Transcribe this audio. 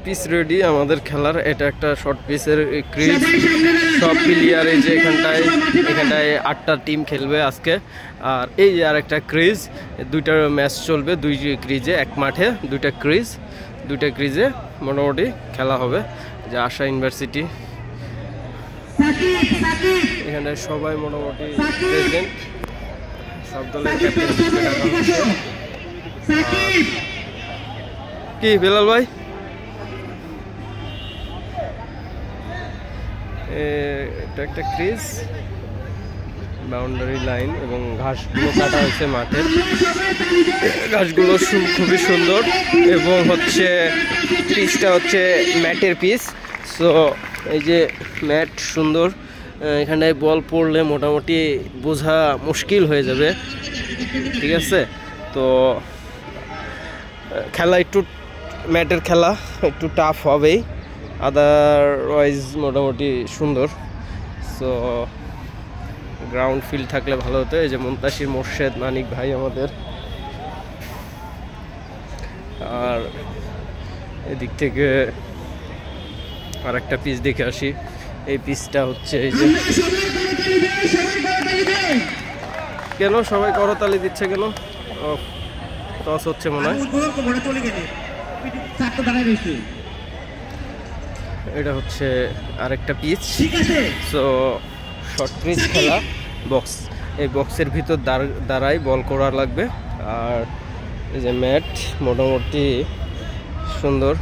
Pitch ready আমাদের খেলার। এটা একটা শর্ট পিচের ক্রিজ। সব প্লেয়ার এই যে এখানটায় 8টা টিম খেলবে আজকে। আর এই যে আর একটা ক্রিজ, 2টা ম্যাচ চলবে 2 ক্রিজে, এক মাঠে 2টা ক্রিজে মোটামুটি খেলা হবে। যে আশা ইউনিভার্সিটি এখানে সবাই মোটামুটি প্রেজেন্ট, সব দলের ক্যাপ্টেন কি বেলাল ভাই। এটা একটা ক্রিজ, বাউন্ডারি লাইন এবং ঘাসগুলো কাটা হয়েছে মাঠের। ঘাসগুলো খুবই সুন্দর এবং হচ্ছে পিচটা হচ্ছে ম্যাটের পিচ। সো এই যে ম্যাট সুন্দর, এখানে বল পড়লে মোটামুটি বোঝা মুশকিল হয়ে যাবে, ঠিক আছে। তো খেলা একটু ম্যাটের খেলা একটু টাফ হবেই, আদারওয়াইজ মোটামুটি সুন্দর। সো গ্রাউন্ড ফিল্ড থাকলে ভালো হতো। এই যে মুনতাসির, মোর্শেদ, মানিক ভাই আমাদের। আর এদিক থেকে আর একটা পিচ দেখে আসি। এই পিচটা হচ্ছে এই যে, কেন সবাই করতালি দিচ্ছে কেন? টস হচ্ছে মনে হয়। এটা হচ্ছে আরেকটা পিচ। সো শর্ট পিচ খেলা, বক্স, এই বক্সের ভিতর দাঁড়াই বল করা লাগবে। আর এই যে ম্যাট মোটামুটি সুন্দর।